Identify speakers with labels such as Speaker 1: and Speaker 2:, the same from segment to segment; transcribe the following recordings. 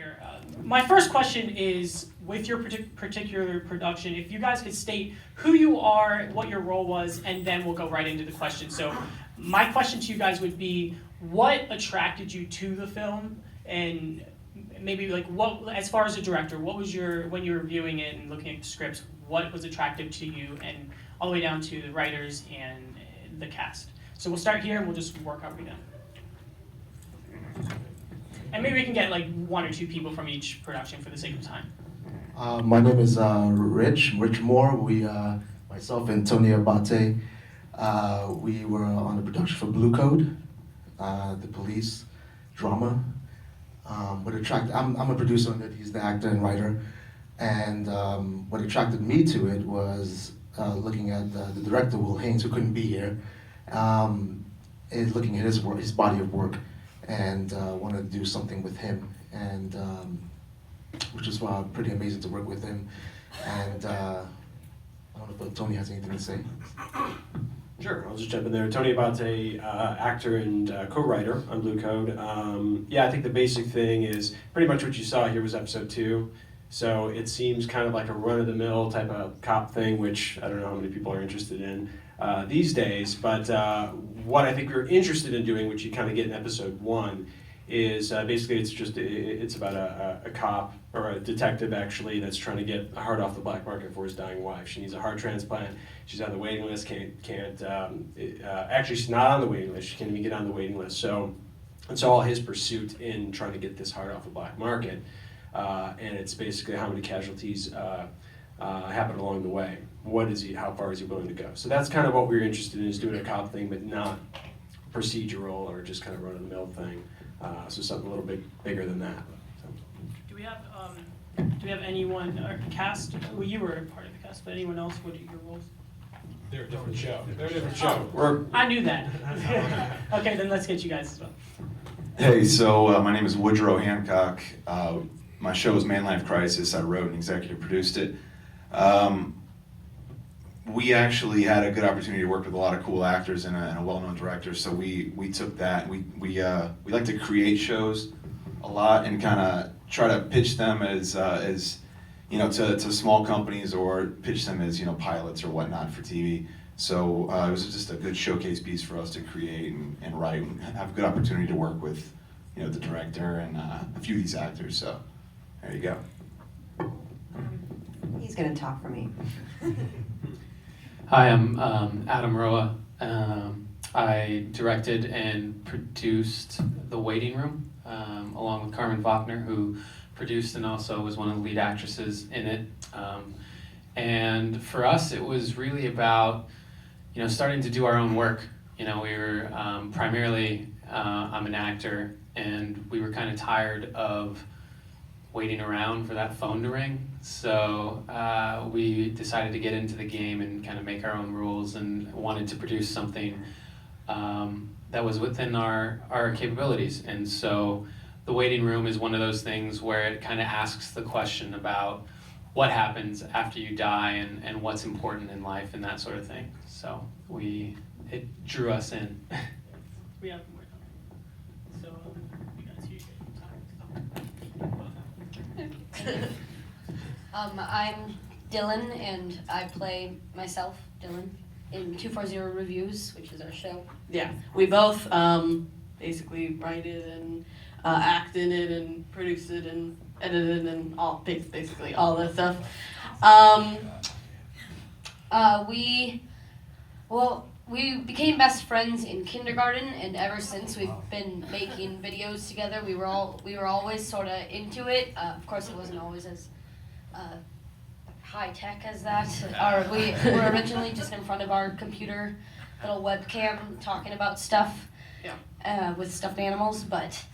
Speaker 1: here. My first question is, with your particular production, if you guys could state who you are, what your role was, and then we'll go right into the question. So my question to you guys would be, what attracted you to the film? And maybe like what, as far as a director, what was when you were viewing it and looking at the scripts, what was attractive to you, and all the way down to the writers and the cast. So we'll start here and we'll just work our way down. And maybe we can get like 1 or 2 people from each production for the sake of time.
Speaker 2: My name is Rich Moore. Myself and Tony Abate, we were on the production for Blue Code, the police drama. I'm a producer on it, he's the actor and writer. And what attracted me to it was looking at the director, Will Haynes, who couldn't be here, is looking at his body of work, and wanted to do something with him, and which was pretty amazing to work with him. And I don't know if Tony has anything to say.
Speaker 3: Sure, I'll just jump in there. Tony Abate, actor and co-writer on Blue Code. Yeah, I think the basic thing is pretty much what you saw here was episode 2. So it seems kind of like a run-of-the-mill type of cop thing, which I don't know how many people are interested in these days. But what I think we were interested in doing, which you kind of get in episode 1, is basically it's about a cop, or a detective actually, that's trying to get a heart off the black market for his dying wife. She needs a heart transplant. She's on the waiting list. Actually, she's not on the waiting list. She can't even get on the waiting list. So it's all his pursuit in trying to get this heart off the black market. And it's basically how many casualties happen along the way. How far is he willing to go? So that's kind of what we were interested in, is doing a cop thing, but not procedural or just kind of run-of-the-mill thing. So something a little bit bigger than that. So.
Speaker 1: Do we have anyone, or cast? Well, you were a part of the cast, but anyone else? What are your roles?
Speaker 3: They're a different show.
Speaker 1: I knew that. Okay, then let's get you guys as well.
Speaker 4: Hey, so my name is Woodrow Hancock. My show is Man Life Crisis. I wrote and executive produced it. We actually had a good opportunity to work with a lot of cool actors and a well-known director, so we took that. We like to create shows a lot and kind of try to pitch them as you know, to small companies, or pitch them as, you know, pilots or whatnot for TV. So it was just a good showcase piece for us to create and write, and have a good opportunity to work with, you know, the director and a few of these actors. So there you go.
Speaker 5: He's going to talk for me.
Speaker 6: Hi, I'm Adam Roa. I directed and produced The Waiting Room, along with Carmen Faulkner, who produced and also was one of the lead actresses in it. And for us, it was really about, you know, starting to do our own work. You know, we were primarily, I'm an actor, and we were kind of tired of waiting around for that phone to ring. So we decided to get into the game and kind of make our own rules, and wanted to produce something that was within our capabilities. And so The Waiting Room is one of those things where it kind of asks the question about what happens after you die, and what's important in life and that sort of thing. So it drew us in.
Speaker 1: We have more time. So you guys here.
Speaker 7: I'm Dylan, and I play myself, Dylan, in 240 Reviews, which is our show.
Speaker 8: Yeah, we both basically write it and act in it and produce it and edit it and basically all that stuff.
Speaker 7: We became best friends in kindergarten, and ever since we've been making videos together. We were always sort of into it. Of course, it wasn't always as high tech as that. We were originally just in front of our computer, little webcam, talking about stuff with stuffed animals, but.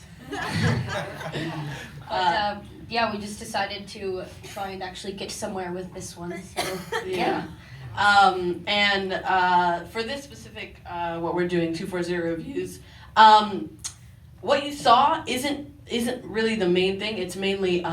Speaker 7: Yeah, we just decided to try and actually get somewhere with this one. So,
Speaker 8: yeah. And for this specific, what we're doing, 240 Reviews, what you saw isn't really the main thing. It's mainly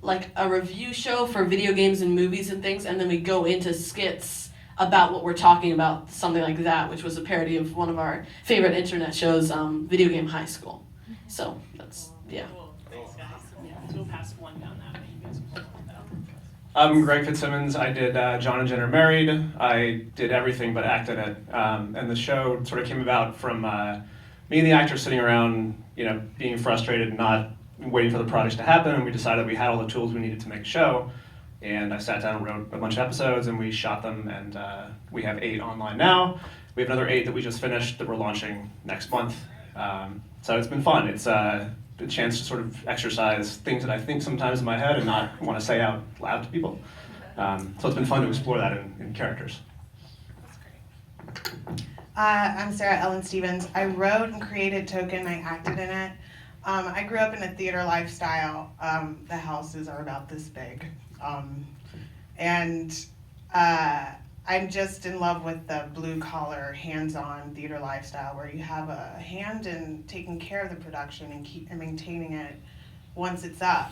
Speaker 8: like a review show for video games and movies and things, and then we go into skits about what we're talking about, something like that, which was a parody of one of our favorite internet shows, Video Game High School. So that's, yeah.
Speaker 5: I'm Greg Fitzsimmons. I did John and Jen Are Married. I did everything but act in it. And the show sort of came about from me and the actors sitting around, being frustrated and not waiting for the project to happen. And we decided we had all the tools we needed to make a show. And I sat down and wrote a bunch of episodes, and we shot them. And we have 8 online now. We have another 8 that we just finished that we're launching next month. So it's been fun. It's a chance to sort of exercise things that I think sometimes in my head and not want to say out loud to people. So it's been fun to explore that in characters.
Speaker 9: I'm Sarah Ellen Stevens. I wrote and created Token. I acted in it. I grew up in a theater lifestyle. The houses are about this big. I'm just in love with the blue-collar, hands-on theater lifestyle where you have a hand in taking care of the production and maintaining it once it's up.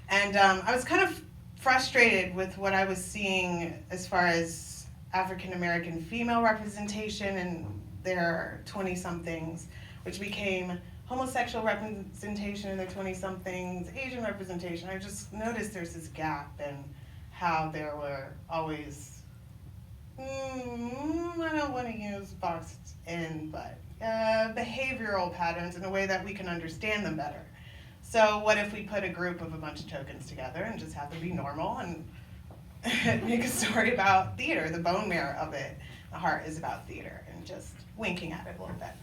Speaker 9: And I was kind of frustrated with what I was seeing as far as African-American female representation in their 20-somethings, which became homosexual representation in their 20-somethings, Asian representation. I just noticed there's this gap in how there were always I don't want to use boxed in, but behavioral patterns in a way that we can understand them better. So what if we put a group of a bunch of tokens together and just have them be normal and make a story about theater, the bone marrow of it. The heart is about theater, and just winking at it a little bit.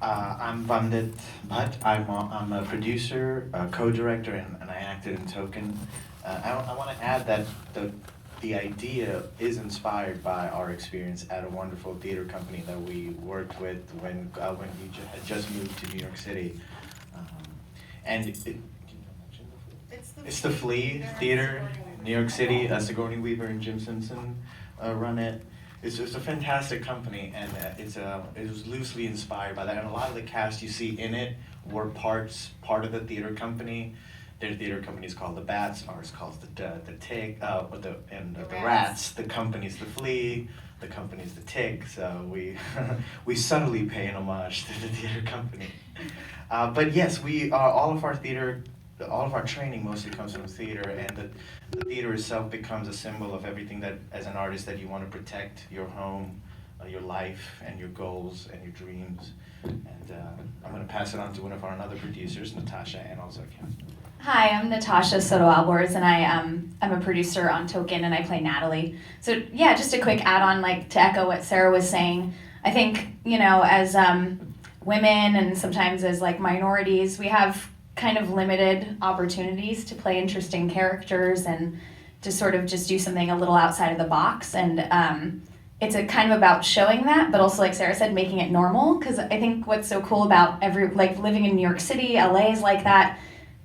Speaker 10: I'm Vandit Bhatt. I'm a producer, a co-director, and I acted in Token. I want to add that the idea is inspired by our experience at a wonderful theater company that we worked with when we had just moved to New York City. It's the Flea Theater, New York City. Sigourney Weaver and Jim Simpson run it. It's just a fantastic company, and it was loosely inspired by that. And a lot of the cast you see in it were part of the theater company. Their theater company is called the Bats, ours calls the Tick, the Rats. The company's the Flea, the company's the Tick. So we subtly pay an homage to the theater company. But yes, all of our training mostly comes from theater, and the theater itself becomes a symbol of everything that, as an artist, that you want to protect: your home, your life, and your goals and your dreams. And I'm going to pass it on to one of our other producers, Natasha, and also Kim.
Speaker 11: Hi, I'm Natasha Soto-Alborz, and I'm a producer on Token, and I play Natalie. So yeah, just a quick add-on, to echo what Sarah was saying. I think, as women and sometimes as minorities, we have kind of limited opportunities to play interesting characters and to sort of just do something a little outside of the box. And it's a kind of about showing that, but also, like Sarah said, making it normal. Because I think what's so cool about living in New York City, LA is like that.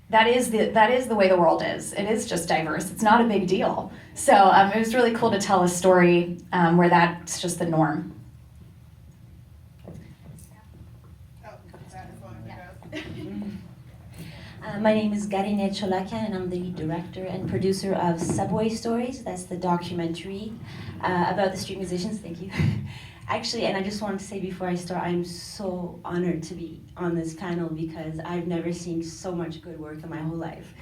Speaker 11: That is the way the world is. It is just diverse. It's not a big deal. So it was really cool to tell a story where that's just the norm.
Speaker 12: My name is Garine Cholakian, and I'm the director and producer of Subway Stories. That's the documentary about the street musicians. Thank you. Actually, and I just wanted to say before I start, I'm so honored to be on this panel because I've never seen so much good work in my whole life.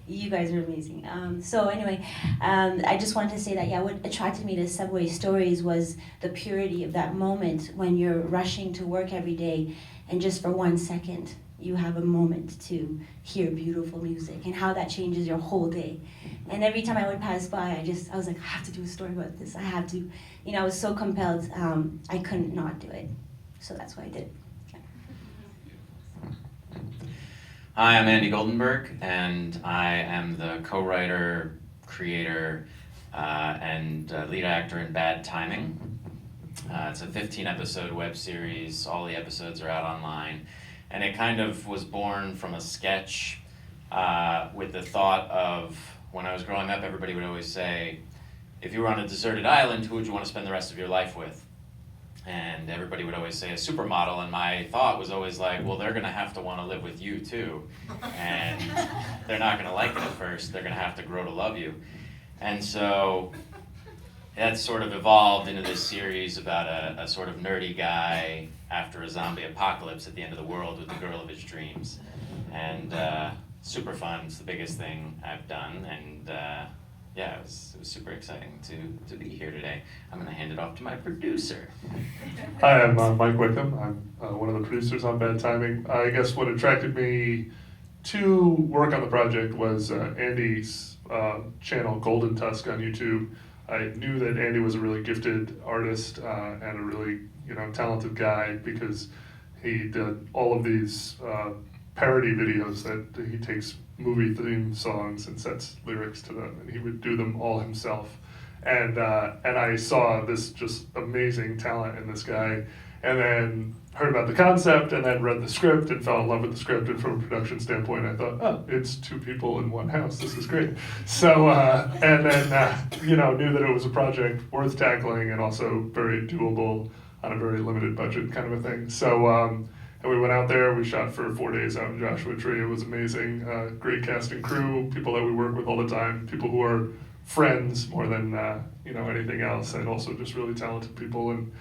Speaker 12: You guys are amazing. So anyway, I just wanted to say that, what attracted me to Subway Stories was the purity of that moment when you're rushing to work every day, and just for 1 second, you have a moment to hear beautiful music and how that changes your whole day. And every time I would pass by, I was like, I have to do a story about this. I have to. I was so compelled, I couldn't not do it. So that's why I did it.
Speaker 13: Hi, I'm Andy Goldenberg, and I am the co-writer, creator, and lead actor in Bad Timing. It's a 15-episode web series. All the episodes are out online. And it kind of was born from a sketch with the thought of, when I was growing up, everybody would always say, if you were on a deserted island, who would you want to spend the rest of your life with? And everybody would always say a supermodel, and my thought was always well, they're going to have to want to live with you too. And they're not going to like it at first. They're going to have to grow to love you. And so that sort of evolved into this series about a sort of nerdy guy after a zombie apocalypse at the end of the world with the girl of his dreams. And super fun. It's the biggest thing I've done, and yeah, it was super exciting to be here today. I'm gonna hand it off to my producer.
Speaker 14: Hi, I'm Mike Wickham. I'm one of the producers on Bad Timing. I guess what attracted me to work on the project was Andy's channel, Golden Tusk, on YouTube. I knew that Andy was a really gifted artist and a really talented guy because he did all of these parody videos that he takes movie theme songs and sets lyrics to them, and he would do them all himself. And I saw this just amazing talent in this guy, and then heard about the concept, and then read the script and fell in love with the script. And from a production standpoint, I thought, oh, it's two people in one house. This is great. So and then knew that it was a project worth tackling and also very doable on a very limited budget kind of a thing. So. And we went out there, we shot for 4 days out in Joshua Tree. It was amazing. Great cast and crew, people that we work with all the time, people who are friends more than anything else, and also just really talented people. And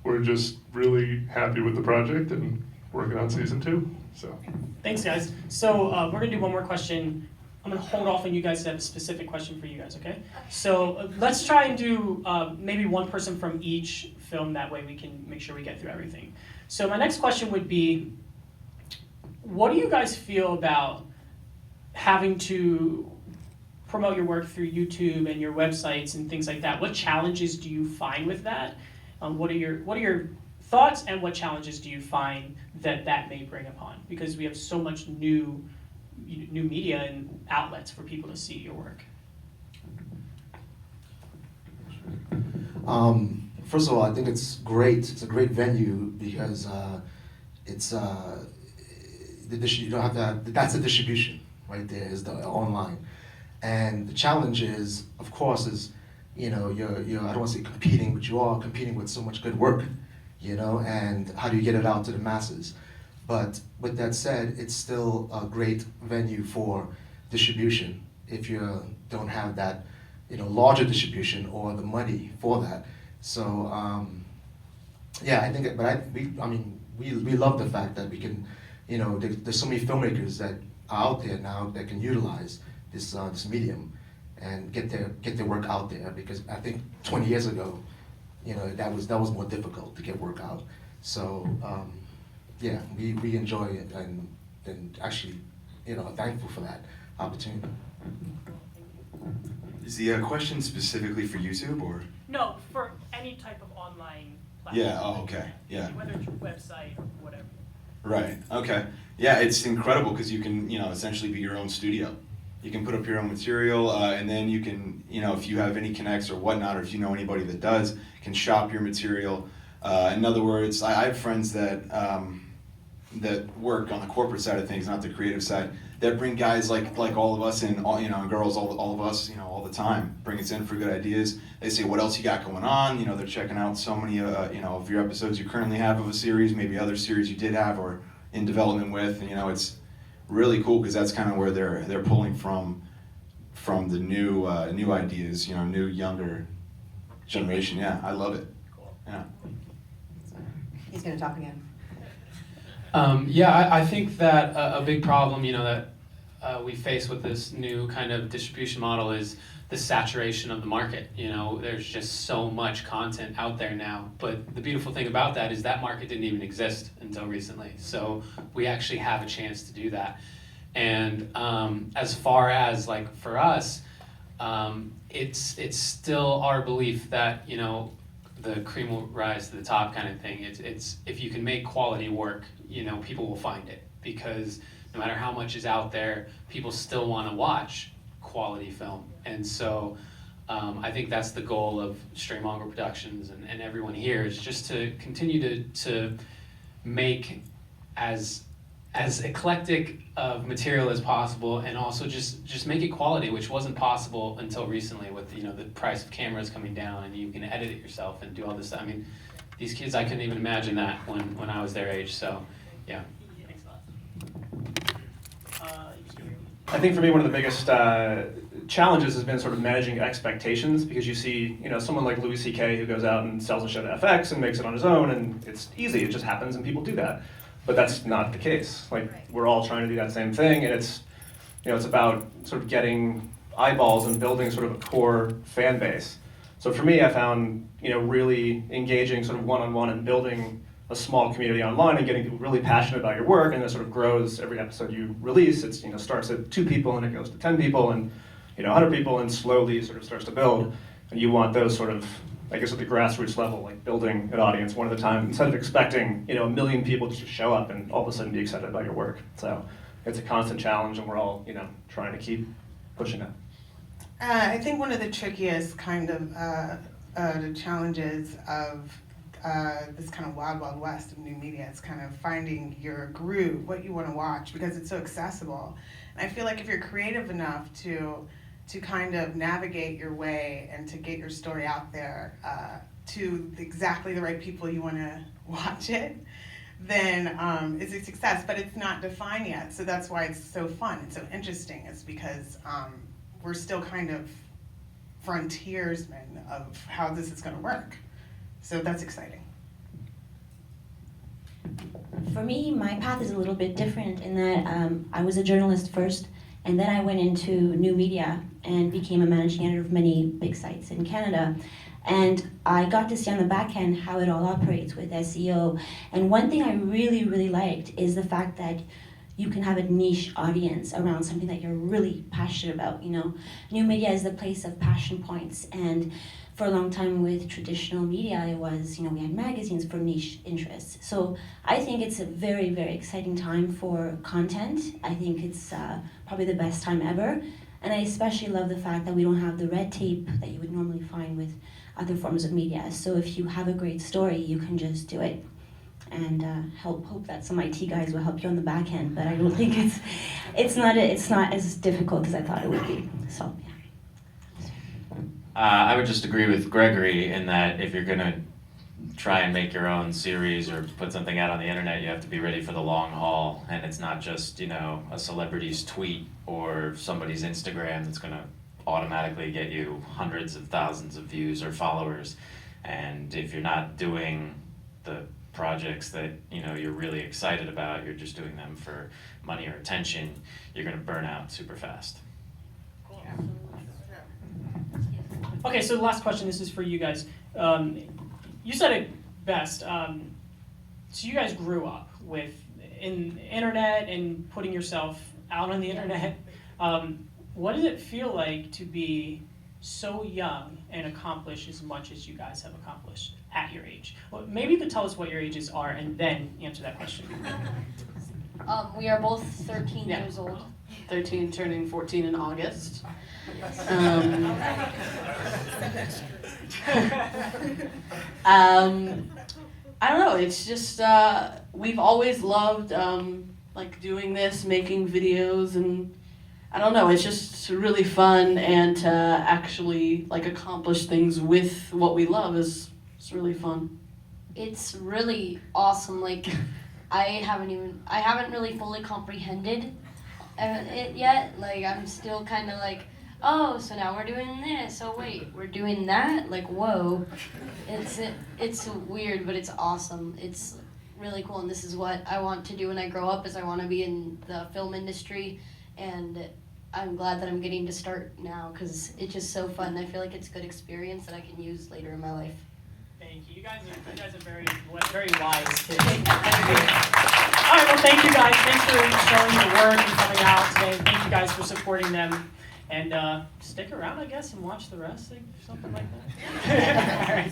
Speaker 14: we're just really happy with the project and working on season 2. So
Speaker 1: Thanks, guys. So we're gonna do one more question. I'm gonna hold off on you guys to have a specific question for you guys, okay? So let's try and do maybe one person from each film. That way we can make sure we get through everything. So my next question would be, what do you guys feel about having to promote your work through YouTube and your websites and things like that? What challenges do you find with that? What are your thoughts, and what challenges do you find that may bring upon? Because we have so much new media and outlets for people to see your work.
Speaker 2: First of all, I think it's great. It's a great venue because it's you don't have to have, that's the distribution right there, is the online. And the challenge is, of course, you're I don't want to say competing, but you are competing with so much good work, and how do you get it out to the masses? But with that said, it's still a great venue for distribution if you don't have that, larger distribution or the money for that. So yeah, I think, but we love the fact that we can, there's so many filmmakers that are out there now that can utilize this medium and get their work out there, because I think 20 years ago, that was more difficult to get work out. So yeah, we enjoy it and actually, thankful for that opportunity.
Speaker 4: Is the question specifically for YouTube or?
Speaker 1: No, for any type of online platform.
Speaker 4: Yeah, oh, okay, yeah.
Speaker 1: Whether it's your website or whatever.
Speaker 4: Right, okay. Yeah, it's incredible because you can, essentially be your own studio. You can put up your own material, and then you can, if you have any connects or whatnot, or if you know anybody that does, can shop your material. In other words, I have friends that work on the corporate side of things, not the creative side, that bring guys like all of us in, and girls, all of us, all the time, bring us in for good ideas. They say, what else you got going on? They're checking out so many, of your episodes you currently have of a series, maybe other series you did have or in development with. And, it's really cool because that's kind of where they're pulling from the new ideas, new younger generation. Yeah, I love it.
Speaker 1: Cool.
Speaker 4: Yeah.
Speaker 15: He's going to talk again.
Speaker 6: Yeah, I think that a big problem, that we face with this new kind of distribution model is the saturation of the market. There's just so much content out there now. But the beautiful thing about that is that market didn't even exist until recently. So we actually have a chance to do that. And as far as like for us, it's still our belief that, the cream will rise to the top kind of thing. It's if you can make quality work, people will find it, because no matter how much is out there, people still want to watch quality film. And so I think that's the goal of Streamonger Productions and everyone here, is just to continue to make as eclectic of material as possible, and also just make it quality, which wasn't possible until recently with the price of cameras coming down and you can edit it yourself and do all this. I mean, these kids, I couldn't even imagine that when I was their age. So yeah.
Speaker 5: I think for me, one of the biggest challenges has been sort of managing expectations, because you see, someone like Louis C.K. who goes out and sells a show to FX and makes it on his own, and it's easy, it just happens and people do that. But that's not the case. Like, we're all trying to do that same thing, and it's about sort of getting eyeballs and building sort of a core fan base. So for me, I found, really engaging sort of one-on-one and building a small community online and getting people really passionate about your work, and it sort of grows every episode you release. It's, starts at 2 people and it goes to 10 people and, 100 people, and slowly it sort of starts to build. And you want those sort of, I guess at the grassroots level, like building an audience one at a time, instead of expecting, 1 million people to just show up and all of a sudden be excited about your work. So it's a constant challenge, and we're all, trying to keep pushing it.
Speaker 9: I think one of the trickiest kind of the challenges of this kind of wild, wild west of new media is kind of finding your groove, what you want to watch, because it's so accessible. And I feel like if you're creative enough to kind of navigate your way and to get your story out there to exactly the right people you want to watch it, then it's a success, but it's not defined yet. So that's why it's so fun, it's so interesting. It's because we're still kind of frontiersmen of how this is going to work. So that's exciting.
Speaker 12: For me, my path is a little bit different in that I was a journalist first, and then I went into new media and became a managing editor of many big sites in Canada. And I got to see on the back end how it all operates with SEO. And one thing I really, really liked is the fact that you can have a niche audience around something that you're really passionate about. New media is the place of passion points, and for a long time with traditional media, it was, we had magazines for niche interests. So I think it's a very, very exciting time for content. I think it's probably the best time ever. And I especially love the fact that we don't have the red tape that you would normally find with other forms of media. So if you have a great story, you can just do it. And hope that some IT guys will help you on the back end, but I don't think it's not as difficult as I thought it would be. So yeah.
Speaker 13: I would just agree with Gregory in that if you're gonna try and make your own series or put something out on the internet, you have to be ready for the long haul, and it's not just a celebrity's tweet or somebody's Instagram that's gonna automatically get you hundreds of thousands of views or followers. And if you're not doing the projects that you're really excited about, you're just doing them for money or attention, you're going to burn out super fast.
Speaker 1: Cool. Okay, so the last question, this is for you guys. You said it best. So you guys grew up in internet and putting yourself out on the internet. What does it feel like to be so young and accomplish as much as you guys have accomplished at your age? Well, maybe you could tell us what your ages are and then answer that question.
Speaker 7: We are both 13 years old.
Speaker 8: 13, turning 14 in August. I don't know, it's just, we've always loved doing this, making videos, and I don't know, it's just really fun, and to actually accomplish things with what we love is really fun.
Speaker 7: It's really awesome. I haven't really fully comprehended it yet. I'm still kind of oh, so now we're doing this. Oh wait, we're doing that. Whoa, it's weird, but it's awesome. It's really cool, and this is what I want to do when I grow up. Is I want to be in the film industry, and I'm glad that I'm getting to start now because it's just so fun. I feel like it's a good experience that I can use later in my life.
Speaker 1: Thank you. You guys are very, very wise kids. All right, well, thank you guys. Thanks for showing your work and coming out today. Thank you guys for supporting them. And stick around, I guess, and watch the rest, something like that. All right.